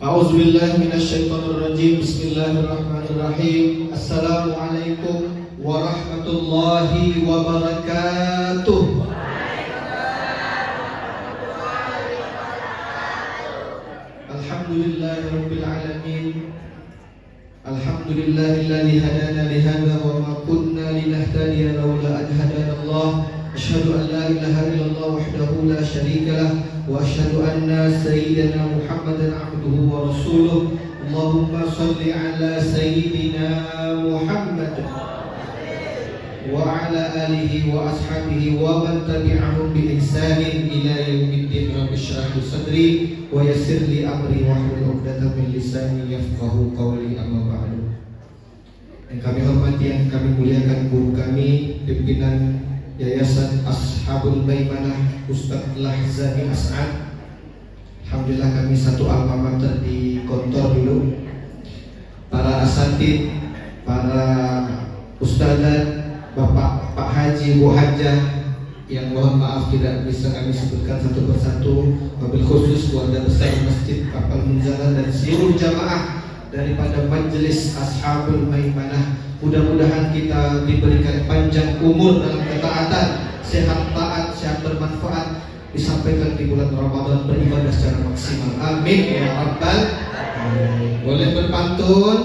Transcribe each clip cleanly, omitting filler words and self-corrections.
A'udzubillahi minasyaitonirrajim. Bismillahirrahmanirrahim. Assalamualaikum warahmatullahi wabarakatuh. Alhamdulillahirabbil alamin. Alhamdulillahilladzi hadana li hadza wa ma kunna linahtadiya laula an hadanallah. Asyhadu an la ilaha illallah wahdahu la syarika lah wa asyhadu anna sayyidana Muhammadan abduhu wa rasuluh. Allahumma shalli ala sayyidina Muhammad wa ala alihi wa ashabihi wa man tabi'ahum bi ihsanin ila yaumiddin. Rabbi shrah li sadri wa yassir li amri wahlul 'uqdatam min lisani yafqahu qawli. Amma ba'du. Yang kami hormati, yang kami muliakan guru kami, pimpinan Yayasan Ashabul Maimanah Ustadz Lahzani As'ad. Alhamdulillah kami satu alma mater di kantor dulu. Para asatid, para ustadzat, Bapak Pak Haji, Bu Hajah, yang mohon maaf tidak bisa kami sebutkan satu persatu, wabil khusus keluarga besar Masjid Kapal Munzalah dan seluruh jamaah daripada Majelis Ashabul Maimanah. Mudah-mudahan kita diberikan panjang umur dalam ketaatan, sehat taat, sehat bermanfaat, disampaikan di bulan Ramadan, beribadah secara maksimal. Amin ya rabbal alamin. Boleh berpantun?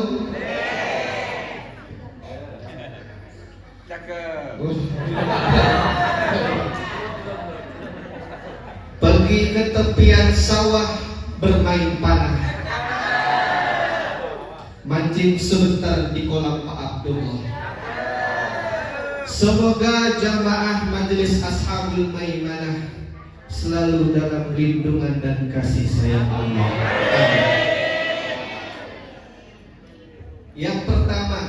Pergi ke tepian sawah bermain panah, mancing sebentar di kolam Pak Abdullah. Semoga jamaah Majelis Ashabul Maimanah selalu dalam lindungan dan kasih sayang Allah. Yang pertama,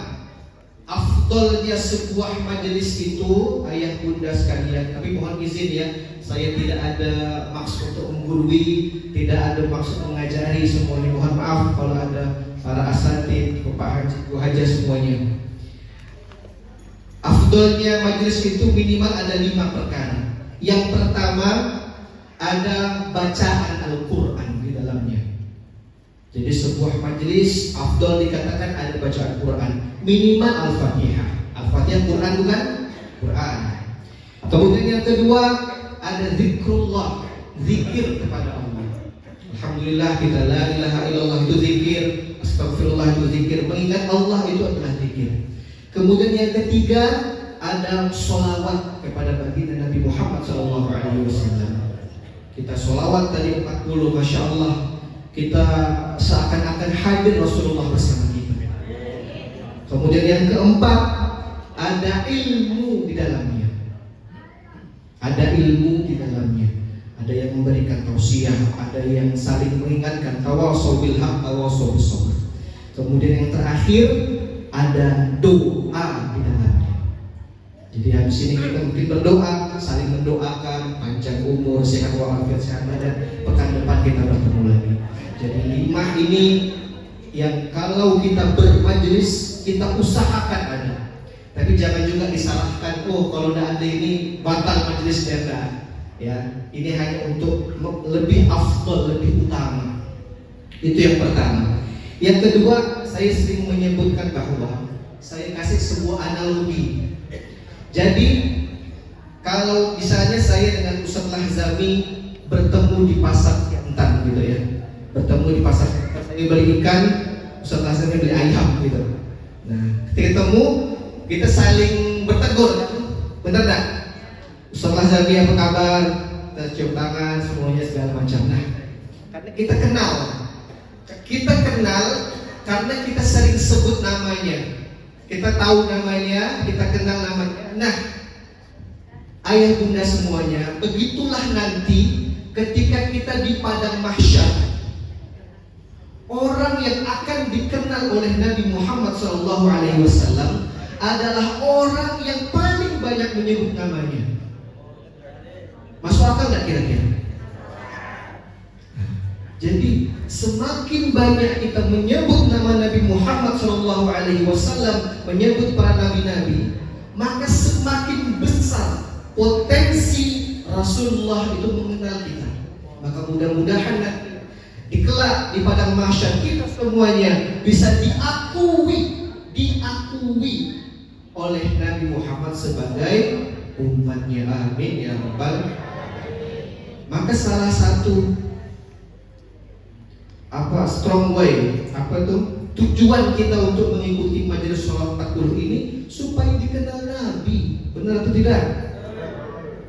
afdolnya sebuah majelis itu, ayah bunda sekalian, tapi mohon izin ya, saya tidak ada maksud untuk menggurui, tidak ada maksud mengajari semuanya. Mohon maaf kalau ada para asatid, Bapak Haji, Bu Haja semuanya. Afdolnya majelis itu minimal ada 5 perkara. Yang pertama, ada bacaan Al-Quran di dalamnya. Jadi sebuah majelis afdol dikatakan ada bacaan Quran, minimal Al-Fatihah. Al-Fatihah Quran bukan? Quran. Kemudian yang kedua, ada zikrullah, zikir kepada Allah. Alhamdulillah kita la ilaha illallah itu zikir, astagfirullah itu zikir, mengingat Allah itu adalah zikir. Kemudian yang ketiga, ada sholawat kepada baginda Nabi Muhammad SAW. Kita sholawat tadi 40, Masya Allah, kita seakan-akan hadir Rasulullah bersama kita. Kemudian yang keempat, ada ilmu di dalamnya. Ada ilmu di dalamnya. Ada yang memberikan tausiah, ada yang saling mengingatkan, tawasau bil haq, tawasau bis sabr. Kemudian yang terakhir, ada doa di dalamnya. Jadi habis ini kita mungkin berdoa, saling mendoakan panjang umur, sehat walafiat, sehat badan. Pekan depan kita bertemu lagi. Jadi 5 ini yang kalau kita bermajelis kita usahakan ada. Tapi jangan juga disalahkan, oh kalau tidak ada ini batal majelis kita. Ya, ini hanya untuk lebih afdal, lebih utama. Itu yang pertama. Yang kedua, saya sering menyebutkan bahwa saya kasih sebuah analogi. Jadi kalau misalnya saya dengan Ustadz Lahzami bertemu di pasar Jantan gitu ya, bertemu di pasar Jantan, saya beli ikan, Ustadz Lahzami beli ayam gitu. Nah, ketika ketemu kita saling bertegur, benar tak? Ustadz Lahzami apa kabar? Kita cium tangan, semuanya segala macam. Nah, karena kita kenal karena kita sering sebut namanya, kita tahu namanya, kita kenal namanya. Nah, ayah bunda semuanya, begitulah nanti ketika kita di padang mahsyar, orang yang akan dikenal oleh Nabi Muhammad SAW adalah orang yang paling banyak menyebut namanya. Masuk akal nggak kira-kira? Jadi semakin banyak kita menyebut nama Nabi Muhammad SAW, menyebut para nabi-nabi, maka semakin besar potensi Rasulullah itu mengenal kita. Maka mudah-mudahan nanti Di kelak di padang mahsyar kita semuanya bisa diakui oleh Nabi Muhammad sebagai umatnya. Amin ya rabbal. Maka salah satu strong way, tujuan kita untuk mengikuti majelis sholat 40 ini supaya dikenal Nabi. Benar atau tidak?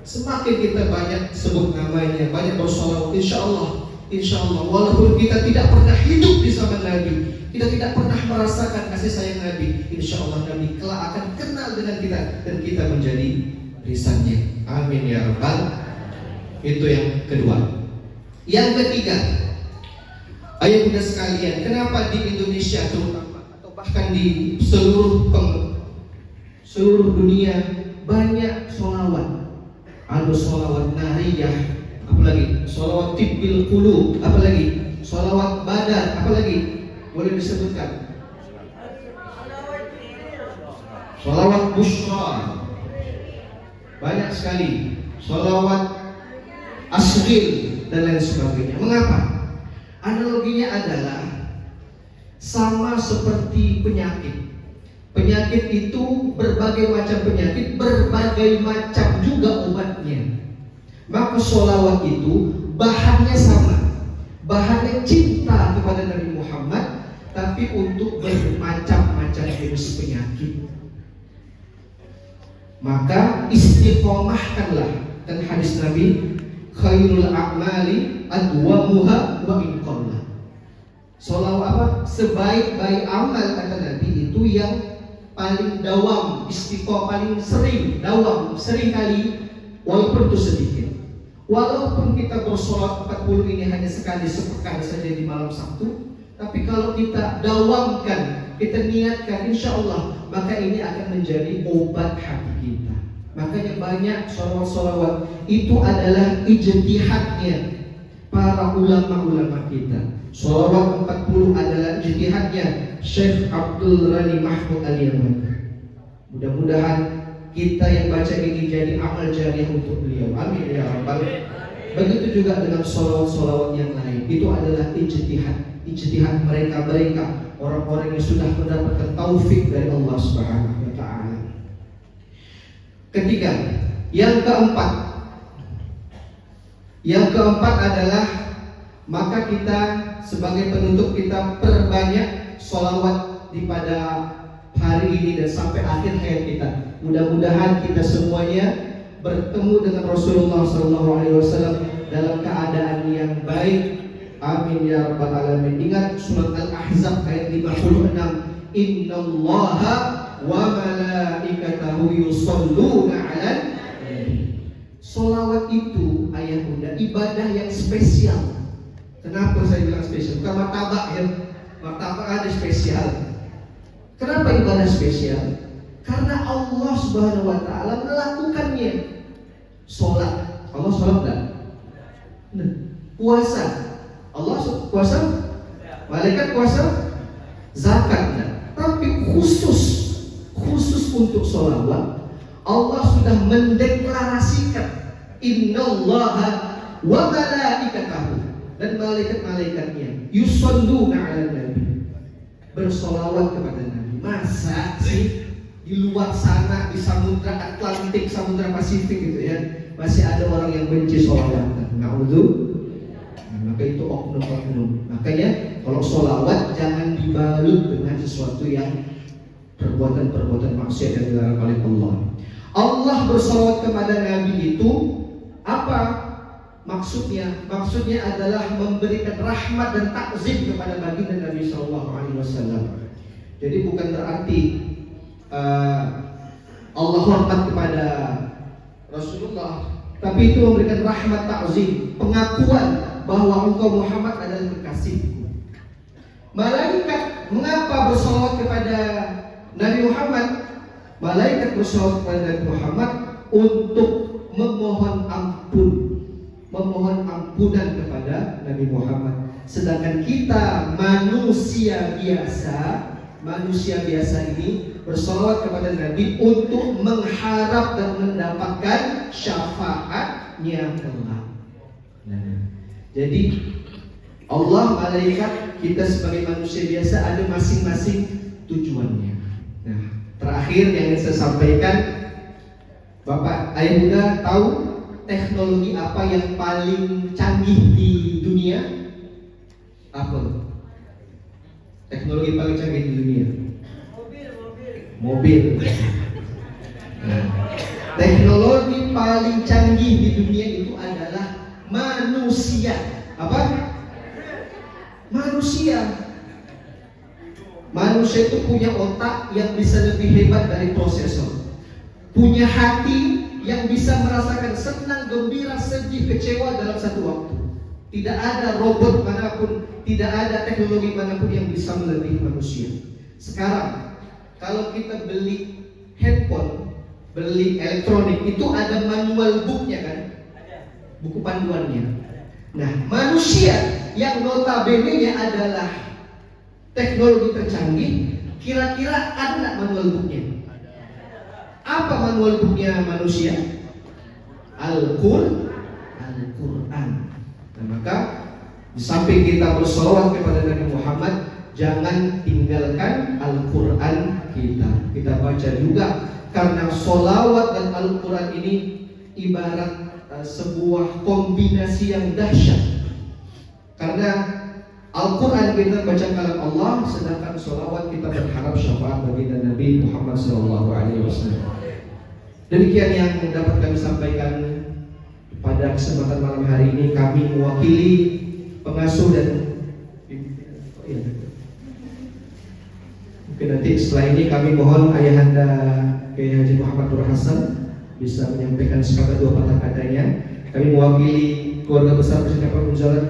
Semakin kita banyak sebut namanya, banyak bersolawat, insya Allah walaupun kita tidak pernah hidup di zaman Nabi, kita tidak pernah merasakan kasih sayang Nabi, insya Allah Nabi kelak akan kenal dengan kita dan kita menjadi lisannya. Amin ya rabbal. Itu yang kedua. Yang ketiga, ayah bunda sekalian, kenapa di Indonesia terutama atau bahkan di seluruh dunia banyak sholawat? Ada sholawat nariyah, apalagi sholawat tibbil qulub, apalagi sholawat badar, apalagi boleh disebutkan? Sholawat bushra, banyak sekali, sholawat asghir dan lain sebagainya. Mengapa? Analoginya adalah sama seperti penyakit. Penyakit itu berbagai macam penyakit, berbagai macam juga obatnya. Maka sholawat itu bahannya sama, bahannya cinta kepada Nabi Muhammad, tapi untuk bermacam-macam jenis penyakit. Maka istiqomahkanlah, dan hadis Nabi, khairul a'mali adwamuha wa in qalla. Sholawat apa? Sebaik-baik amal kata Nabi itu yang paling dawam, istiqomah, paling sering dawam, sering kali, walaupun itu sedikit. Walaupun kita bersolat 40 ini hanya sekali sepekan saja di malam Sabtu, tapi kalau kita dawamkan, kita niatkan, insya Allah, maka ini akan menjadi obat hati kita. Makanya banyak sholawat-sholawat itu adalah ijtihadnya para ulama-ulama kita. Sholawat 40 adalah ijtihadnya Syekh Abdul Ghani Mahmud Al-Yamani. Mudah-mudahan kita yang baca ini jadi amal jariah untuk beliau. Amin ya rabbal. Begitu juga dengan sholawat-sholawat yang lain. Itu adalah ijtihad mereka orang-orang yang sudah mendapatkan taufik dari Allah Subhanahu wa taala. Ketiga, yang keempat adalah maka kita sebagai penutup kita perbanyak sholawat di pada hari ini dan sampai akhir hayat kita. Mudah-mudahan kita semuanya bertemu dengan Rasulullah SAW dalam keadaan yang baik. Amin ya rabbal alamin. Ingat surat Al-Ahzab ayat 56. Innallaha wa malaikatahu yusholluna 'alan nabi. Sholawat itu ayah bunda ibadah yang spesial. Kenapa saya bilang spesial? Bukan martabak ya. Martabak ada spesial. Kenapa ibadah spesial? Karena Allah Subhanahu wa taala melakukannya. Sholat, Allah sholat enggak? Puasa, Allah puasa? Malaikat puasa? Zakat enggak? Tapi khusus untuk sholawat Allah sudah mendeklarasikan innallaha wa malaikatahu, dan malaikat-malaikatnya yusholluna 'alan nabi, bersolawat kepada Nabi. Masa sih di luar sana di samudra Atlantik, samudra Pasifik gitu ya, masih ada orang yang benci sholawatan? Maka itu oknum-oknum. Makanya kalau sholawat jangan dibalut dengan sesuatu yang perbuatan-perbuatan maksiat yang dilarang oleh Allah. Allah bersolawat kepada Nabi itu apa maksudnya? Maksudnya adalah memberikan rahmat dan takzim kepada baginda Nabi Sallallahu Alaihi Wasallam. Jadi bukan berarti Allah hormat kepada Rasulullah, tapi itu memberikan rahmat, takzim, pengakuan bahwa engkau Muhammad adalah kekasihku. Malaikat mengapa bersolawat kepada Nabi Muhammad? Malaikat bersolawat kepada Nabi Muhammad untuk memohon ampunan kepada Nabi Muhammad. Sedangkan kita manusia biasa ini bersolawat kepada Nabi untuk mengharap dan mendapatkan syafaatnya kelak. Jadi Allah, malaikat, kita sebagai manusia biasa ada masing-masing tujuannya. Nah, terakhir yang ingin saya sampaikan, Bapak Ayah Bunda tahu teknologi apa yang paling canggih di dunia? Apa? Teknologi paling canggih di dunia? Mobil. Nah, teknologi paling canggih di dunia itu adalah manusia. Apa? Manusia. Manusia itu punya otak yang bisa lebih hebat dari prosesor. Punya hati yang bisa merasakan senang, gembira, sedih, kecewa dalam satu waktu. Tidak ada robot manapun, tidak ada teknologi manapun yang bisa melebihi manusia. Sekarang, kalau kita beli handphone, beli elektronik, itu ada manual booknya kan? Buku panduannya. Nah, manusia yang notabene-nya adalah teknologi tercanggih, kira-kira ada nggak manual booknya? Apa manual booknya manusia? Al-Quran. Nah, maka di samping kita bersolawat kepada Nabi Muhammad, jangan tinggalkan Al-Quran kita. Kita baca juga, karena solawat dan Al-Quran ini ibarat sebuah kombinasi yang dahsyat. Karena Al-Quran kita baca kalam Allah, sedangkan solawat kita berharap syafaat bagi Nabi Muhammad SAW. Demikian yang dapat kami sampaikan pada kesempatan malam hari ini. Kami mewakili pengasuh dan mungkin nanti setelah ini kami mohon Ayahanda Kiai Haji Muhammad Nur Hasan bisa menyampaikan sekadar dua patah katanya. Kami mewakili keluarga besar Persekutuan Munzalan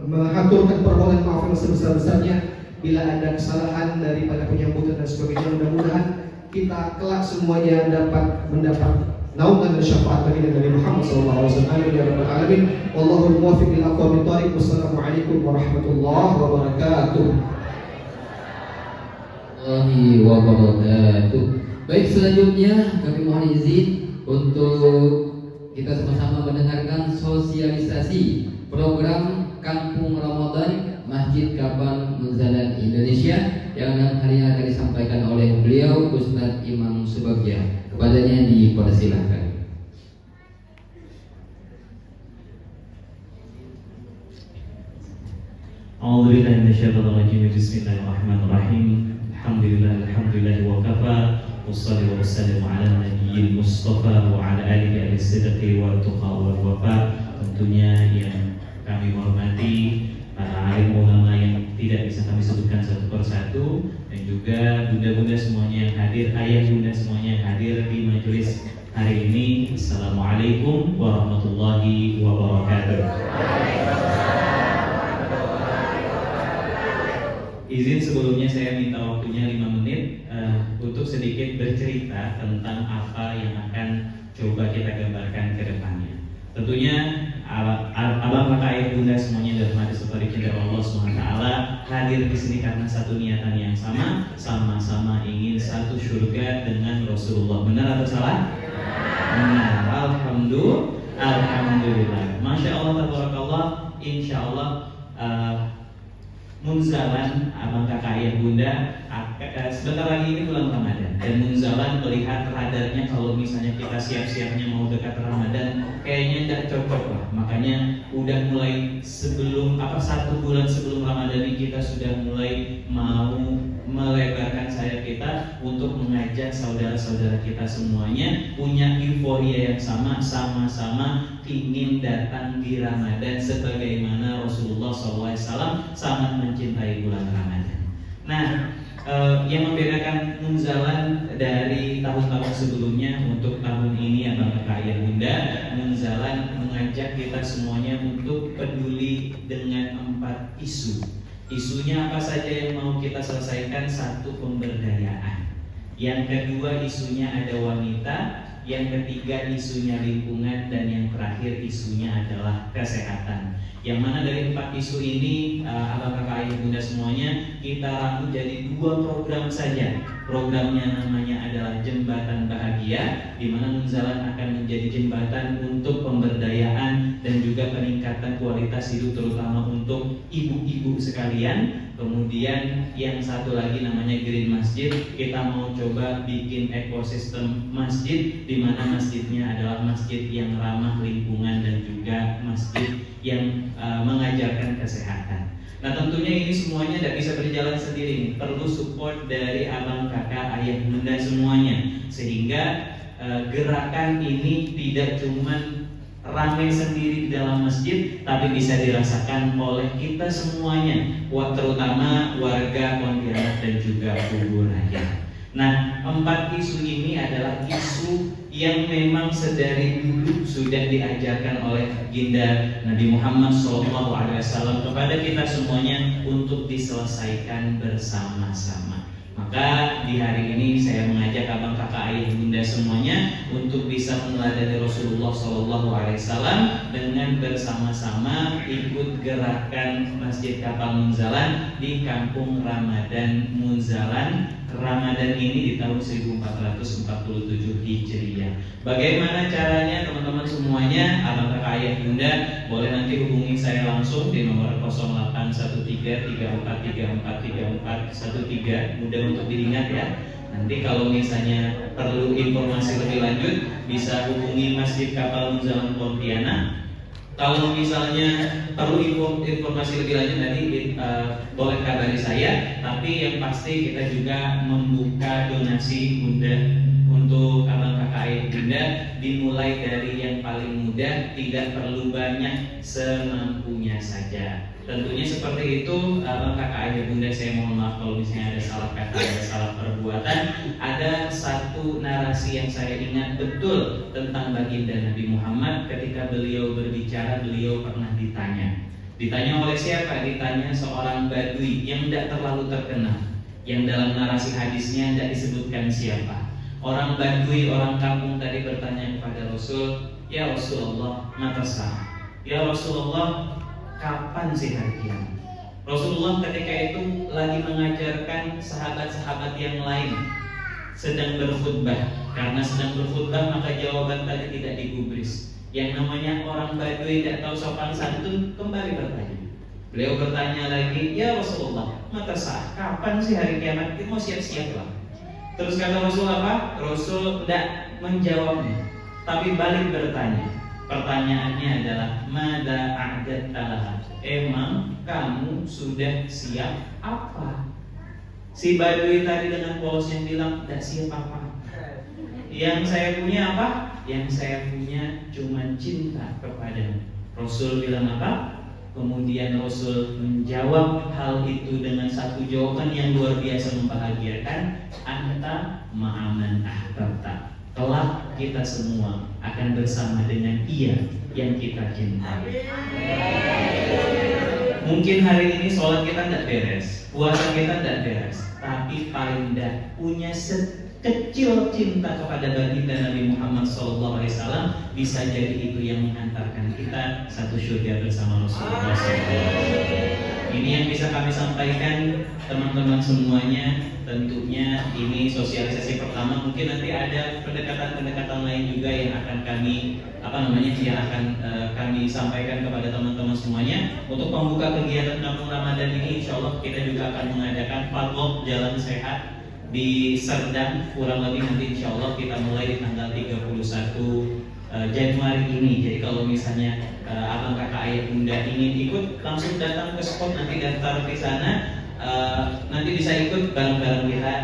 mengaturkan permohonan maaf yang sebesar-besarnya bila ada kesalahan daripada penyambutan dan sebagainya. Mudah-mudahan kita kelak semuanya dapat mendapat naungan dan syafaat dari Nabi Muhammad SAW. Amin ya rabbal alamin. Wallahul muwaffiq lil aqwamit thoriq. Wassalamualaikum warahmatullahi wabarakatuh. Wabarakatuh. Baik, selanjutnya kami mohon izin untuk kita sama-sama mendengarkan sosialisasi program Kampung Ramadan Masjid Kapal Munzalan Indonesia yang hari ini akan disampaikan oleh beliau Ustadz Imam Subagja. Kepadanya dipersilahkan. A'udzubillahi minasyaitonir rajim. Bismillahirrahmanirrahim. Alhamdulillah wa kafa. Wassalatu wassalamu ala nabiyil mustafa wa ala alihi as-sidqi wa tuqa wal wafa. Tentunya yang kami hormati para alim ulama yang tidak bisa kami sebutkan satu persatu, dan juga bunda-bunda semuanya yang hadir, ayah bunda semuanya yang hadir di majelis hari ini. Assalamualaikum warahmatullahi wabarakatuh. Izin sebelumnya saya minta waktunya 5 menit untuk sedikit bercerita tentang apa yang akan coba kita gambarkan ke depannya. Tentunya abang kakak ayah bunda semuanya dirahmati serta dicintai Allah SWT hadir di sini karena satu niatan yang sama, sama-sama ingin satu surga dengan Rasulullah. Benar atau salah? Benar. Alhamdulillah. Masya Allah, tabarakallah. Insya Allah Munzalan, abang kakak ayah bunda, sebentar lagi ini bulan Ramadan, dan Munzalan melihat radarnya kalau misalnya kita siap-siapnya mau dekat Ramadan, kayaknya tidak cocok lah. Makanya udah mulai sebelum 1 bulan sebelum Ramadan ini kita sudah mulai mau melebarkan sayap kita untuk mengajak saudara-saudara kita semuanya punya euforia yang sama-sama ingin datang di Ramadan sebagaimana Rasulullah SAW sangat mencintai bulan Ramadan. Nah, yang membedakan Munzalan dari tahun-tahun sebelumnya untuk tahun ini, abang kakak ayah bunda, Munzalan mengajak kita semuanya untuk peduli dengan 4 isu. Isunya apa saja yang mau kita selesaikan? 1, pemberdayaan. Yang kedua, isunya ada wanita. Yang ketiga, isunya lingkungan. Dan yang terakhir, isunya adalah kesehatan. Yang mana dari 4 isu ini, abang kakak ayah bunda semuanya, kita rangkum jadi 2 program saja. Programnya namanya adalah Jembatan Bahagia, di mana Munzalan akan menjadi jembatan untuk pemberdayaan dan juga peningkatan kualitas hidup terutama untuk ibu-ibu sekalian. Kemudian yang satu lagi namanya Green Masjid. Kita mau coba bikin ekosistem masjid di mana masjidnya adalah masjid yang ramah lingkungan dan juga masjid yang mengajarkan kesehatan. Nah tentunya ini semuanya tidak bisa berjalan sendiri, perlu support dari abang, kakak, ayah, bunda semuanya, sehingga gerakan ini tidak cuma ramai sendiri di dalam masjid, tapi bisa dirasakan oleh kita semuanya, terutama warga Pontianak dan juga Kubur Raya. Nah, 4 isu ini adalah isu yang memang sedari dulu sudah diajarkan oleh Baginda Nabi Muhammad SAW kepada kita semuanya untuk diselesaikan bersama-sama. Maka di hari ini saya mengajak abang, kakak, ayah, bunda semuanya untuk bisa meneladani Rasulullah SAW dengan bersama-sama ikut gerakan Masjid Kapal Munzalan di Kampung Ramadan Munzalan. Ramadan ini di tahun 1447 Hijriah. Bagaimana caranya teman-teman semuanya? Abang, kakak, ayah, bunda boleh nanti hubungi saya langsung di nomor 081334343413. Mudah untuk diingat ya. Nanti kalau misalnya perlu informasi lebih lanjut bisa hubungi Masjid Kapal Munzalan Pontianak. Kalau misalnya perlu informasi lebih lanjut nanti boleh kabari saya. Tapi yang pasti kita juga membuka donasi bunda untuk abang, kakak, ayah, bunda dimulai dari yang paling mudah, tidak perlu banyak, semampunya saja. Tentunya seperti itu abang, kakak, ayah, bunda. Saya mohon maaf kalau misalnya ada salah kata, ada salah perbuatan. Ada satu narasi yang saya ingat betul tentang baginda Nabi Muhammad. Ketika beliau berbicara, beliau pernah ditanya oleh siapa? Ditanya seorang badui yang tidak terlalu terkenal, yang dalam narasi hadisnya tidak disebutkan siapa. Orang badui, orang kampung tadi bertanya kepada Rasul, ya Rasulullah, mata sah. Ya Rasulullah, kapan sih hari kiamat? Rasulullah ketika itu lagi mengajarkan sahabat-sahabat yang lain, sedang berkhutbah. Karena sedang berkhutbah maka jawaban tadi tidak digubris. Yang namanya orang badui tidak tahu sopan santun kembali bertanya. Beliau bertanya lagi, ya Rasulullah, mata sah, kapan sih hari kiamat? Kita mau siap-siap lah. Terus kata Rasul apa? Rasul tidak menjawabnya, tapi balik bertanya. Pertanyaannya adalah mada a'dat talaha. Emang kamu sudah siap apa? Si badui tadi dengan polosnya bilang tidak siap apa. Yang saya punya apa? Yang saya punya cuma cinta kepadamu. Rasul bilang apa? Kemudian Rasul menjawab hal itu dengan satu jawaban yang luar biasa membahagiakan. Anta ma'aman ahbabta. Kelak kita semua akan bersama dengan Ia yang kita cintai. Mungkin hari ini sholat kita tidak beres, puasa kita tidak beres, tapi paling tidak punya sekecil cinta kepada baginda Nabi Muhammad SAW, bisa jadi itu yang mengantarkan kita satu surga bersama Rasulullah SAW. Ini yang bisa kami sampaikan teman-teman semuanya. Tentunya ini sosialisasi pertama. Mungkin nanti ada pendekatan-pendekatan lain juga yang akan kami kami sampaikan kepada teman-teman semuanya. Untuk membuka kegiatan Kampung Ramadan ini, insya Allah kita juga akan mengadakan padlock jalan sehat di Serdang. Kurang lebih nanti insya Allah kita mulai di tanggal 31 Januari ini. Jadi kalau misalnya abang, kakak, ayah, bunda ingin ikut, langsung datang ke spot, nanti daftar di sana. Nanti bisa ikut bareng-bareng kita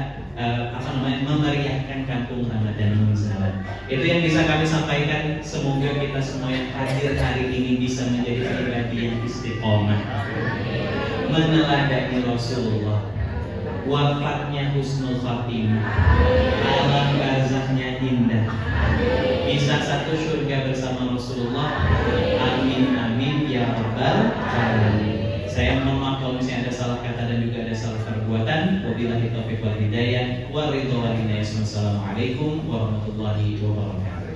memeriahkan Kampung Ramadan Munzalan. Itu yang bisa kami sampaikan. Semoga kita semua yang hadir hari ini bisa menjadi pribadi yang istiqomah, meneladani Rasulullah, wafatnya husnul khatimah, alam barzahnya indah, bisa satu surga bersama Rasulullah. Amin amin ya rabbal alamin. Saya mohon maaf kalau misalnya ada salah kata dan juga ada salah perbuatan. Wabillahi taufiq wal hidayah wa ridho wal hidayah. Wassalamualaikum warahmatullahi wabarakatuh.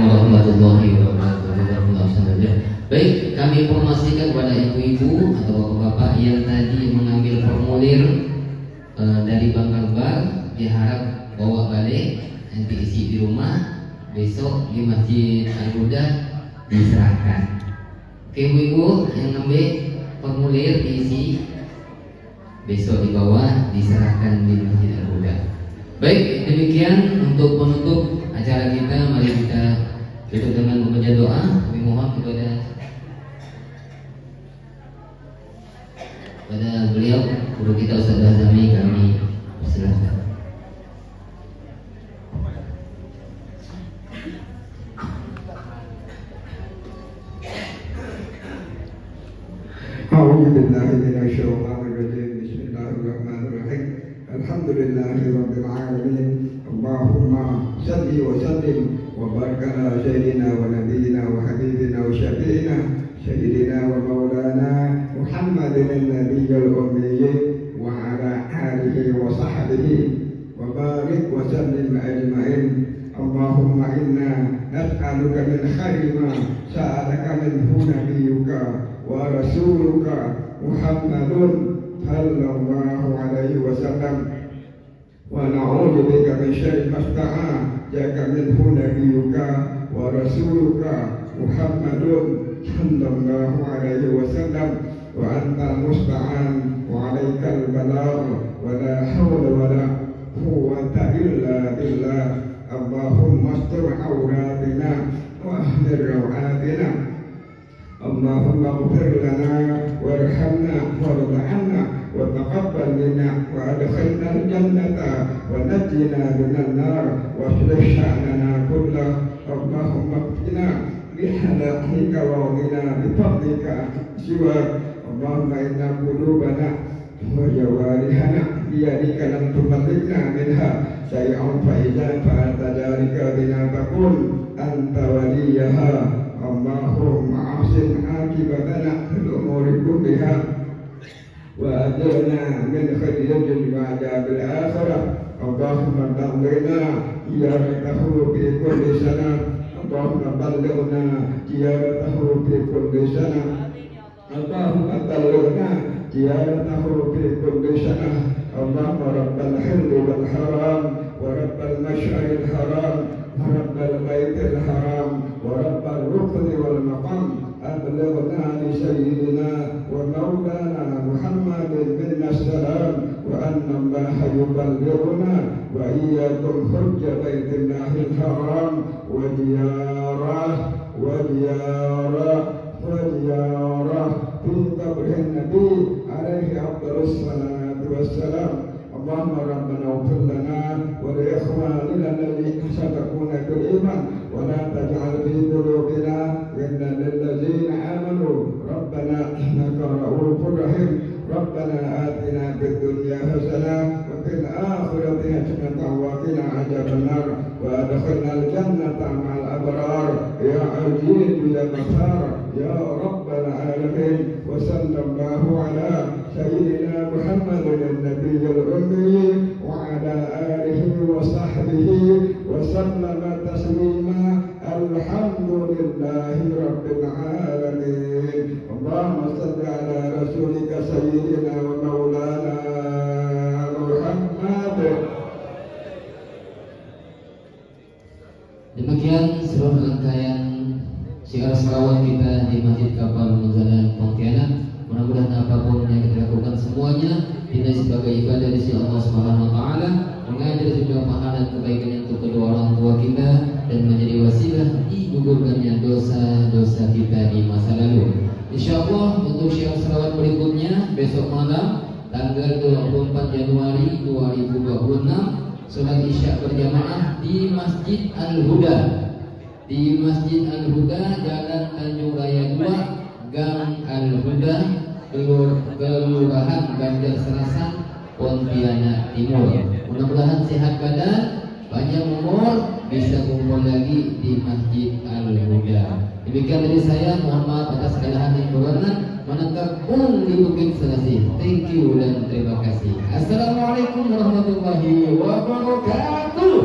Warahmatullahi wabarakatuh. Baik, kami informasikan kepada ibu-ibu atau bapak-bapak yang tadi mengambil formulir dari Bank Kalbar, diharap bawa balik, nanti isi di rumah. Besok di Masjid Al-Huda diserahkan. Oke ibu-ibu yang ngambil formulir diisi, besok di bawah diserahkan di Masjid Al-Huda. Baik, demikian untuk menutup acara kita. Mari kita tutup dengan membaca doa. Kami mohon kepada beliau, guru kita Ustaz Azami, kami persilahkan. أعوذ بالله من الشيطان الرجيم بسم الله الرحمن الرحيم الحمد لله رب العالمين اللهم صل وسلم وبارك على سيدنا ونبينا وحبيبنا وشفيعنا سيدنا ومولانا محمد النبي الأمي وعلى آله وصحبه وبارك وسلم أجمعين اللهم إنا نسألك من خير ما سألك منه نبيك ورسولك محمد صلى الله عليه وسلم ونعوذ بك من شر ما استعاذك منه نبيك ورسولك محمد صلى الله عليه وسلم وأنت المستعان وعليك البلاغ ولا حول ولا قوة إلا بالله اللهم استر عوراتنا واحمر روعاتنا اللهم اغفر لنا وارحمنا وارض عنا وتقبل منا وادخلنا الجنة ونجنا من النار واصلح شأننا كله اللهم اكفنا بحلالك واغننا بفضلك سواك اللهم إن قلوبنا وجوارحنا بيدك لم تملكنا منها شيئا فإذا فعلت ذلك بنا تقول أنت وليها اللهم أحسن عاقبتنا في الأمور كلها وأجرنا من خزي وعذاب الآخرة اللهم بلغنا زيارته في كل سنة اللهم بلغنا زيارته في كل سنة اللهم بلغنا زيارته في كل سنة اللهم رب الحل والحرام ورب المشعر الحرام ورب البيت الحرام ورب الركن والمقام أبلغنا لسيدنا ومولانا محمد منا السلام وأن الله يبلغنا وإياكم حج بيت الله الحرام وزيارة في قبر النبي عليه أفضل الصلاة والسلام اللهم ربنا اغفر لنا ولإخواننا الذين سبقونا بالإيمان ولا تجعل في قلوبنا غلا للذين آمنوا ربنا إنك رؤوف رحيم ربنا آتنا في الدنيا حسنة وفي الآخرة حسنة وقنا عذاب النار وأدخلنا الجنة مع الأبرار يا عزيز يا غفار يا رب العالمين وصلى الله على سيدنا محمد النبي الأمي وعلى آله وصحبه وسلم تسليما الحمد لله رب العالمين اللهم صل على رسولك سيدنا ومولانا محمد. Demikian seluruh rangkaian syiar selawat kita di Masjid Kapal Munzalan Pontianak. Mudah-mudahan apapun yang kita lakukan semuanya dinilai sebagai ibadah di sisi Allah Subhanahu wa taala, mengajar sejumlah pahala dan kebaikan untuk kedua orang tua kita dan menjadi wasilah digugurkannya dosa-dosa kita di masa lalu. Insyaallah untuk syiar selawat berikutnya besok malam tanggal 24 Januari 2026 salat Isya berjamaah di Masjid Al-Huda. Di Masjid Al-Huda, Jalan Tanjung Raya 2, Gang Al-Huda, Kelurahan Banjar Serasan, Pontianak Timur. Mudah-mudahan sehat badan, banyak umur, bisa kumpul lagi di Masjid Al-Huda. Demikian dari saya, mohon maaf atas kesalahan yang berwarna. Menangkap di Bukit Selasih. Thank you dan terima kasih. Assalamualaikum warahmatullahi wabarakatuh.